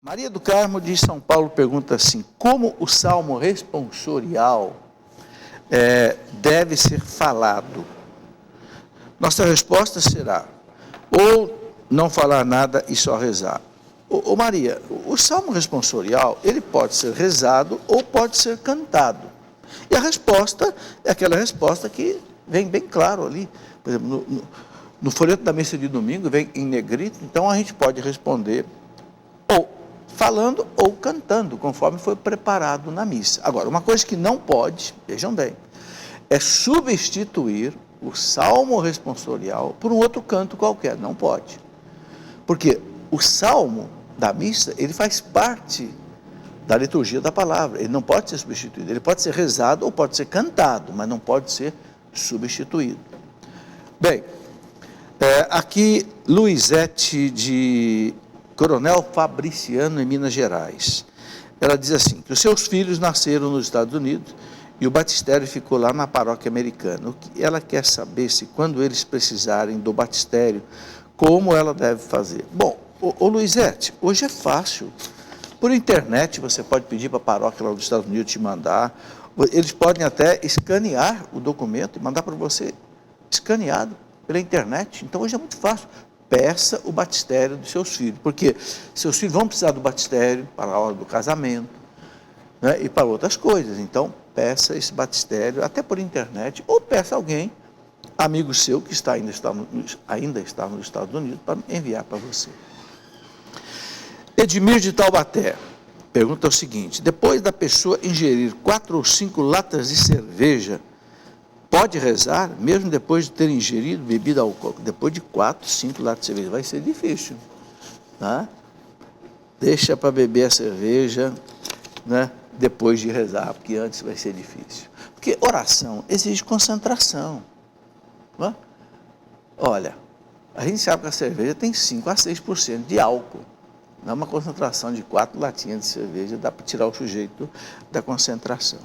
Maria do Carmo de São Paulo pergunta assim: como o salmo responsorial deve ser falado? Nossa resposta será: ou não falar nada e só rezar. Ô Maria, o salmo responsorial, ele pode ser rezado ou pode ser cantado. E a resposta é aquela resposta que vem bem claro ali. Por exemplo, no folheto da missa de domingo, vem em negrito, então a gente pode responder ou falando ou cantando, conforme foi preparado na missa. Agora, uma coisa que não pode, vejam bem, é substituir o salmo responsorial por um outro canto qualquer. Não pode. Porque o salmo da missa, ele faz parte da liturgia da palavra. Ele não pode ser substituído. Ele pode ser rezado ou pode ser cantado, mas não pode ser substituído. Bem, aqui Luizete de Coronel Fabriciano, em Minas Gerais. Ela diz assim, que os seus filhos nasceram nos Estados Unidos e o batistério ficou lá na paróquia americana. Ela quer saber se quando eles precisarem do batistério, como ela deve fazer. Bom, ô Luizete, hoje é fácil. Por internet você pode pedir para a paróquia lá dos Estados Unidos te mandar. Eles podem até escanear o documento e mandar para você escaneado pela internet. Então hoje é muito fácil. Peça o batistério dos seus filhos, porque seus filhos vão precisar do batistério para a hora do casamento, né, e para outras coisas. Então, peça esse batistério, até por internet, ou peça alguém, amigo seu, que ainda está nos Estados Unidos, para enviar para você. Edmir de Taubaté pergunta o seguinte: depois da pessoa ingerir 4 ou 5 latas de cerveja, pode rezar, mesmo depois de ter ingerido bebida alcoólica? Depois de 4, 5 latas de cerveja, vai ser difícil. Tá? Deixa para beber a cerveja, né, depois de rezar, porque antes vai ser difícil. Porque oração exige concentração. Né? Olha, a gente sabe que a cerveja tem 5 a 6% de álcool. Não é uma concentração de 4 latinhas de cerveja, dá para tirar o sujeito da concentração.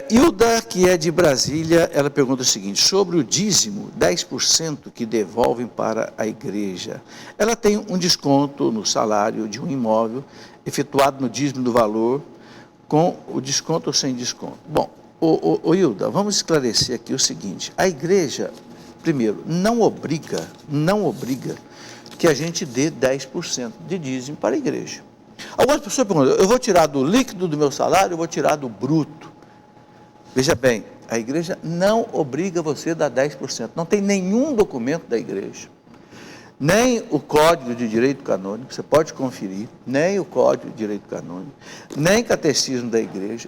Hilda, que é de Brasília, ela pergunta o seguinte: sobre o dízimo, 10% que devolvem para a igreja, ela tem um desconto no salário de um imóvel, efetuado no dízimo do valor, com o desconto ou sem desconto? Bom, Hilda, vamos esclarecer aqui o seguinte: a igreja, primeiro, não obriga que a gente dê 10% de dízimo para a igreja. Algumas pessoas perguntam: eu vou tirar do líquido do meu salário, eu vou tirar do bruto? Veja bem, a igreja não obriga você a dar 10%. Não tem nenhum documento da igreja, nem o Código de Direito Canônico, você pode conferir, nem o Código de Direito Canônico, nem catecismo da igreja.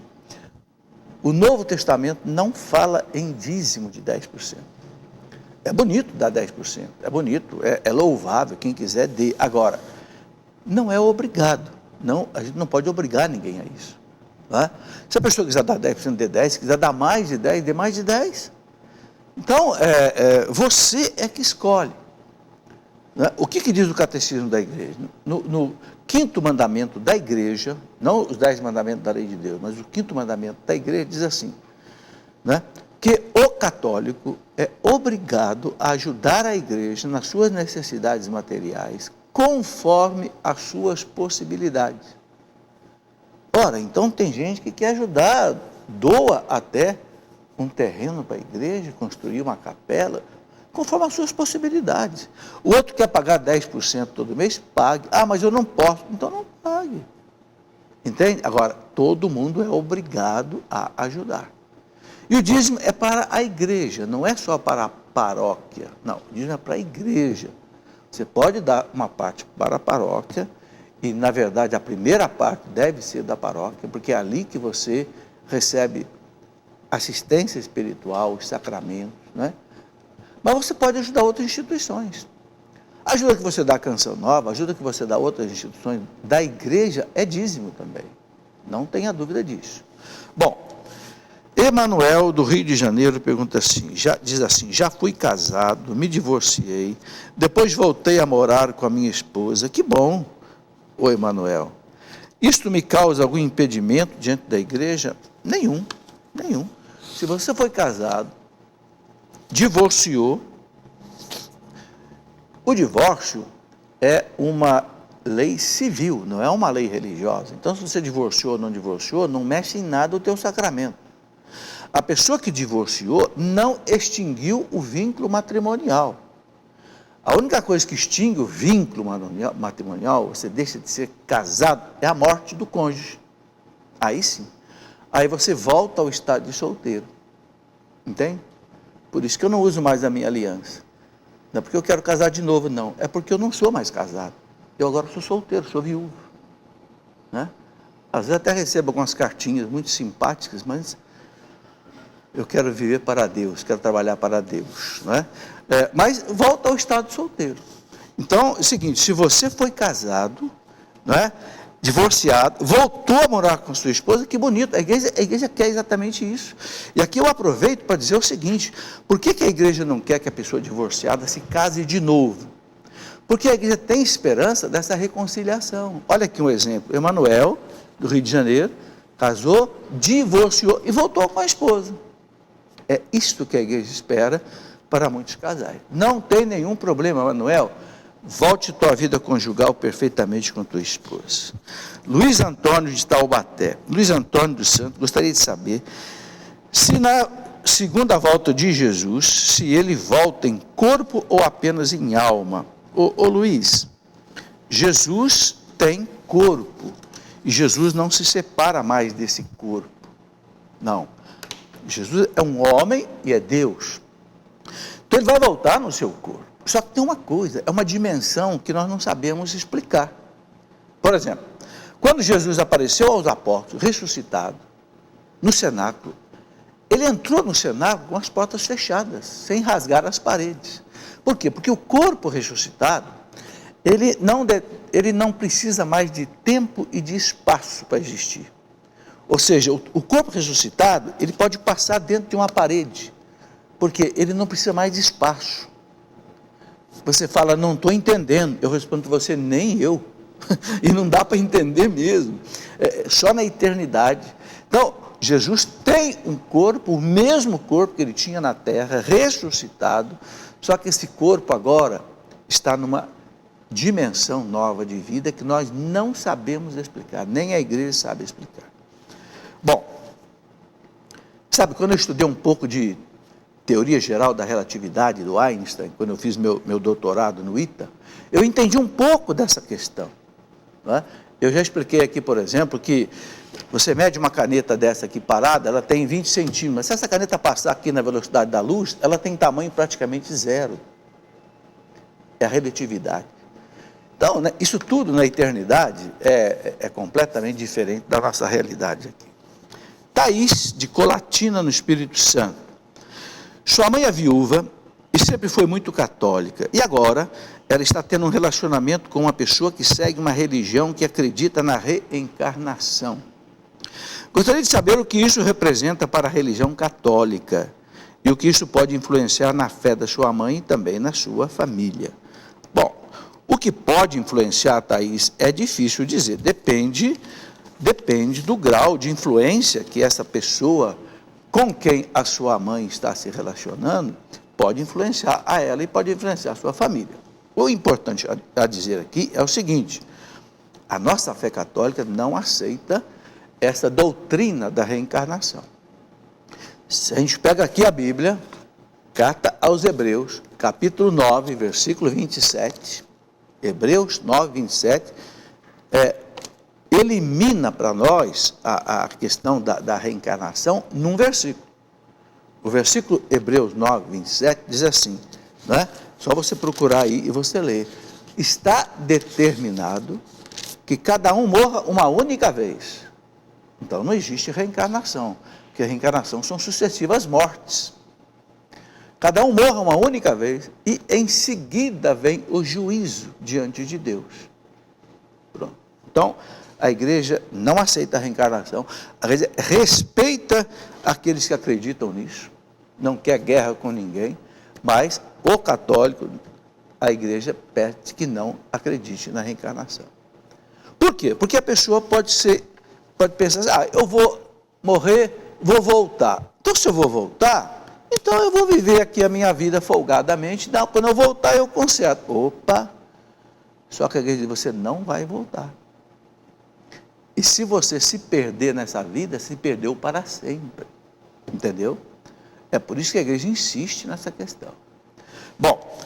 O Novo Testamento não fala em dízimo de 10%. É bonito dar 10%, é bonito, é louvável, quem quiser dê. Agora, não é obrigado, não, a gente não pode obrigar ninguém a isso. Tá? Se a pessoa quiser dar 10%, dê 10%, se quiser dar mais de 10%, dê mais de 10%. Então, você é que escolhe. Né? O que diz o catecismo da igreja? No 5º mandamento da igreja, não os 10 mandamentos da lei de Deus, mas o 5º mandamento da igreja diz assim, né, que o católico é obrigado a ajudar a igreja nas suas necessidades materiais, conforme as suas possibilidades. Ora, então tem gente que quer ajudar, doa até um terreno para a igreja, construir uma capela, conforme as suas possibilidades. O outro quer pagar 10% todo mês, pague. Ah, mas eu não posso, então não pague. Entende? Agora, todo mundo é obrigado a ajudar. E o dízimo é para a igreja, não é só para a paróquia. Não, o dízimo é para a igreja. Você pode dar uma parte para a paróquia, e, na verdade, a primeira parte deve ser da paróquia, porque é ali que você recebe assistência espiritual, os sacramentos, né? Mas você pode ajudar outras instituições. A ajuda que você dá à Canção Nova, a ajuda que você dá a outras instituições da igreja é dízimo também. Não tenha dúvida disso. Bom, Emanuel, do Rio de Janeiro, pergunta assim, diz assim: já fui casado, me divorciei, depois voltei a morar com a minha esposa. Que bom! Ô Emanuel, isto me causa algum impedimento diante da igreja? Nenhum. Se você foi casado, divorciou, o divórcio é uma lei civil, não é uma lei religiosa. Então, se você divorciou ou não divorciou, não mexe em nada o teu sacramento. A pessoa que divorciou não extinguiu o vínculo matrimonial. A única coisa que extingue o vínculo matrimonial, você deixa de ser casado, é a morte do cônjuge. Aí sim. Aí você volta ao estado de solteiro. Entende? Por isso que eu não uso mais a minha aliança. Não é porque eu quero casar de novo, não. É porque eu não sou mais casado. Eu agora sou solteiro, sou viúvo. Né? Às vezes até recebo algumas cartinhas muito simpáticas, mas eu quero viver para Deus, quero trabalhar para Deus. Né? Mas volta ao estado de solteiro. Então, é o seguinte, se você foi casado, né, divorciado, voltou a morar com a sua esposa, que bonito, a igreja quer exatamente isso. E aqui eu aproveito para dizer o seguinte, por que a igreja não quer que a pessoa divorciada se case de novo? Porque a igreja tem esperança dessa reconciliação. Olha aqui um exemplo, Emanuel, do Rio de Janeiro, casou, divorciou e voltou com a esposa. É isto que a igreja espera para muitos casais. Não tem nenhum problema, Emanuel, volte tua vida conjugal perfeitamente com tua esposa. Luiz Antônio de Taubaté, Luiz Antônio dos Santos, gostaria de saber se na segunda volta de Jesus, se ele volta em corpo ou apenas em alma. Ô Luiz, Jesus tem corpo, e Jesus não se separa mais desse corpo, não. Jesus é um homem e é Deus, então ele vai voltar no seu corpo. Só que tem uma coisa, é uma dimensão que nós não sabemos explicar. Por exemplo, quando Jesus apareceu aos apóstolos, ressuscitado, no cenáculo, ele entrou no cenáculo com as portas fechadas, sem rasgar as paredes. Por quê? Porque o corpo ressuscitado, ele não precisa mais de tempo e de espaço para existir. Ou seja, o corpo ressuscitado, ele pode passar dentro de uma parede, porque ele não precisa mais de espaço. Você fala, não estou entendendo. Eu respondo para você, nem eu. E não dá para entender mesmo. Só na eternidade. Então, Jesus tem um corpo, o mesmo corpo que ele tinha na terra, ressuscitado, só que esse corpo agora está numa dimensão nova de vida que nós não sabemos explicar, nem a igreja sabe explicar. Bom, sabe, quando eu estudei um pouco de teoria geral da relatividade do Einstein, quando eu fiz meu doutorado no ITA, eu entendi um pouco dessa questão. Não é? Eu já expliquei aqui, por exemplo, que você mede uma caneta dessa aqui parada, ela tem 20 centímetros. Se essa caneta passar aqui na velocidade da luz, ela tem tamanho praticamente zero. É a relatividade. Então, né, isso tudo na eternidade é completamente diferente da nossa realidade aqui. Thaís, de Colatina, no Espírito Santo. Sua mãe é viúva e sempre foi muito católica. E agora ela está tendo um relacionamento com uma pessoa que segue uma religião que acredita na reencarnação. Gostaria de saber o que isso representa para a religião católica e o que isso pode influenciar na fé da sua mãe e também na sua família. Bom, o que pode influenciar, Thaís, é difícil dizer. Depende do grau de influência que essa pessoa com quem a sua mãe está se relacionando pode influenciar a ela e pode influenciar a sua família. O importante a dizer aqui é o seguinte: a nossa fé católica não aceita essa doutrina da reencarnação. Se a gente pega aqui a Bíblia, carta aos Hebreus, capítulo 9, versículo 27, Hebreus 9, 27, elimina para nós a questão da reencarnação num versículo. O versículo Hebreus 9, 27 diz assim, né? Só você procurar aí e você ler. Está determinado que cada um morra uma única vez. Então não existe reencarnação, porque a reencarnação são sucessivas mortes. Cada um morra uma única vez e em seguida vem o juízo diante de Deus. Pronto. Então, a igreja não aceita a reencarnação, a igreja respeita aqueles que acreditam nisso, não quer guerra com ninguém, mas o católico, a igreja pede que não acredite na reencarnação. Por quê? Porque a pessoa pode pensar assim, eu vou morrer, vou voltar. Então, se eu vou voltar, então eu vou viver aqui a minha vida folgadamente, quando eu voltar eu conserto. Opa, Só que a igreja diz, você não vai voltar. E se você se perder nessa vida, se perdeu para sempre. Entendeu? É por isso que a igreja insiste nessa questão. Bom,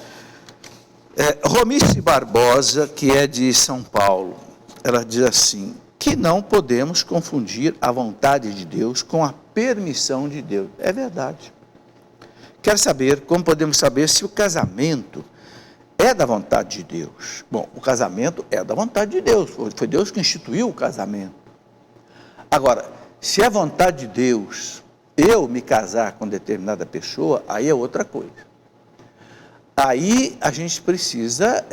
Romice Barbosa, que é de São Paulo, ela diz assim, que não podemos confundir a vontade de Deus com a permissão de Deus. É verdade. Quero saber, como podemos saber se o casamento é da vontade de Deus? Bom, o casamento é da vontade de Deus, foi Deus que instituiu o casamento. Agora, se é vontade de Deus eu me casar com determinada pessoa, aí é outra coisa. Aí a gente precisa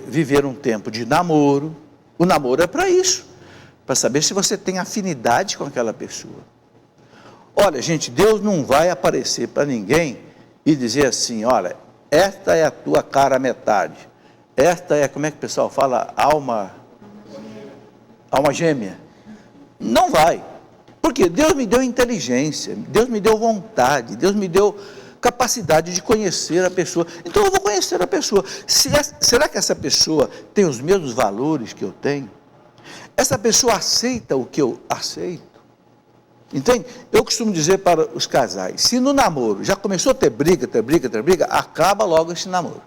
viver um tempo de namoro. O namoro é para isso, para saber se você tem afinidade com aquela pessoa. Olha, gente, Deus não vai aparecer para ninguém e dizer assim, olha, esta é a tua cara metade, esta é, como é que o pessoal fala, alma gêmea. Não vai, porque Deus me deu inteligência, Deus me deu vontade, Deus me deu capacidade de conhecer a pessoa, então eu vou conhecer a pessoa. Será que essa pessoa tem os mesmos valores que eu tenho? Essa pessoa aceita o que eu aceito? Entende? Eu costumo dizer para os casais, se no namoro já começou a ter briga, acaba logo esse namoro.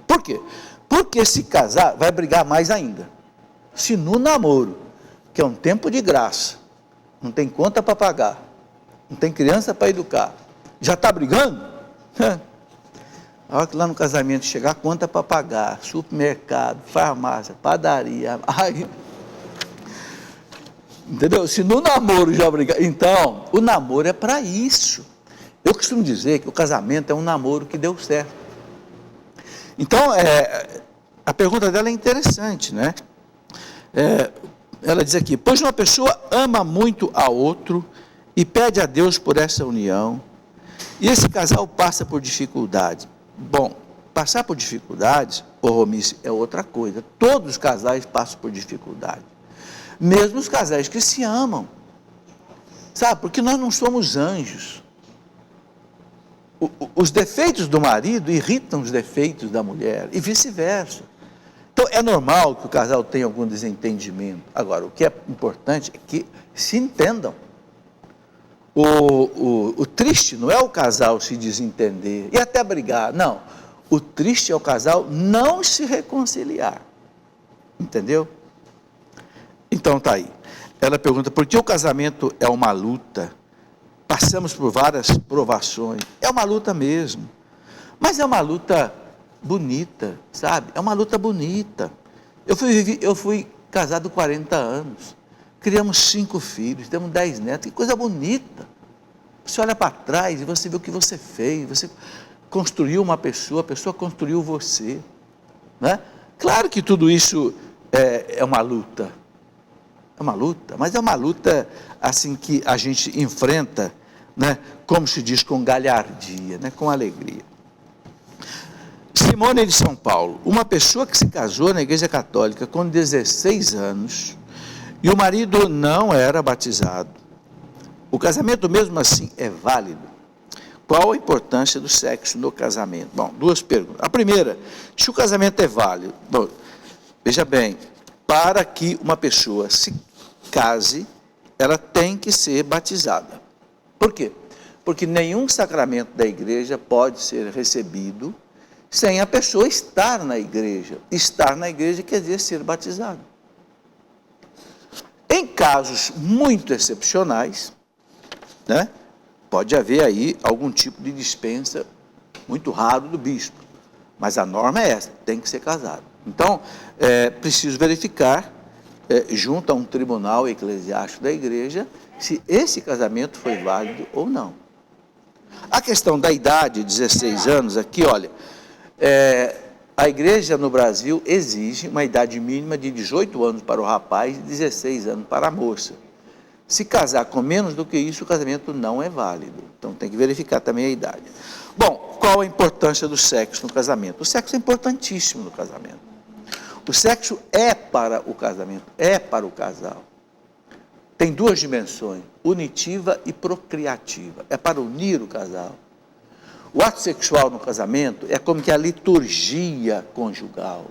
Por quê? Porque se casar, vai brigar mais ainda. Se no namoro, que é um tempo de graça, não tem conta para pagar, não tem criança para educar, já está brigando? A hora que lá no casamento chegar, conta para pagar, supermercado, farmácia, padaria, ai... Entendeu? Se no namoro já brigar, então, o namoro é para isso. Eu costumo dizer que o casamento é um namoro que deu certo. Então, a pergunta dela é interessante, né? Ela diz aqui, pois uma pessoa ama muito a outro e pede a Deus por essa união, e esse casal passa por dificuldades. Bom, passar por dificuldades, Romice, é outra coisa. Todos os casais passam por dificuldades. Mesmo os casais que se amam, sabe, porque nós não somos anjos. Os defeitos do marido irritam os defeitos da mulher, e vice-versa. Então, é normal que o casal tenha algum desentendimento. Agora, o que é importante é que se entendam. O triste não é o casal se desentender, e até brigar, não. O triste é o casal não se reconciliar. Entendeu? Então está aí. Ela pergunta, por que o casamento é uma luta? Passamos por várias provações. É uma luta mesmo. Mas é uma luta bonita, sabe? É uma luta bonita. Eu fui casado 40 anos. Criamos 5 filhos, temos 10 netos. Que coisa bonita. Você olha para trás e você vê o que você fez. Você construiu uma pessoa, a pessoa construiu você. Né? Claro que tudo isso é uma luta. É uma luta, mas é uma luta assim que a gente enfrenta, né, como se diz, com galhardia, né, com alegria. Simone de São Paulo, uma pessoa que se casou na Igreja Católica com 16 anos e o marido não era batizado. O casamento mesmo assim é válido? Qual a importância do sexo no casamento? Bom, 2 perguntas. A primeira, se o casamento é válido. Bom, veja bem, para que uma pessoa se case, ela tem que ser batizada. Por quê? Porque nenhum sacramento da igreja pode ser recebido sem a pessoa estar na igreja. Estar na igreja quer dizer ser batizado. Em casos muito excepcionais, né, pode haver aí algum tipo de dispensa muito raro do bispo, mas a norma é essa, tem que ser casado. Então, preciso verificar junto a um tribunal eclesiástico da igreja, se esse casamento foi válido ou não. A questão da idade, 16 anos, aqui, olha, a igreja no Brasil exige uma idade mínima de 18 anos para o rapaz e 16 anos para a moça. Se casar com menos do que isso, o casamento não é válido. Então, tem que verificar também a idade. Bom, qual a importância do sexo no casamento? O sexo é importantíssimo no casamento. O sexo é para o casamento, é para o casal. Tem 2 dimensões, unitiva e procriativa. É para unir o casal. O ato sexual no casamento é como que a liturgia conjugal.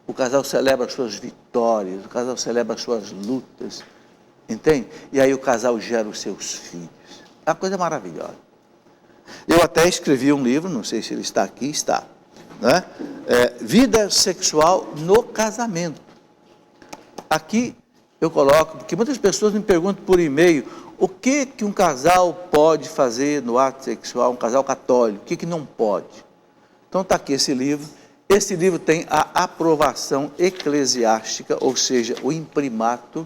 o casal celebra as suas vitórias, o casal celebra as suas lutas, entende? E aí o casal gera os seus filhos. É uma coisa maravilhosa. Eu até escrevi um livro, não sei se ele está aqui, está, né? Vida sexual no casamento. Aqui eu coloco, porque muitas pessoas me perguntam por e-mail, o que um casal pode fazer no ato sexual, um casal católico, o que não pode? Então está aqui esse livro. Esse livro tem a aprovação eclesiástica, ou seja, o imprimato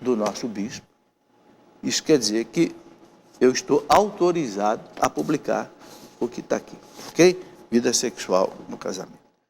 do nosso bispo. Isso quer dizer que eu estou autorizado a publicar o que está aqui, ok? Vida sexual no casamento.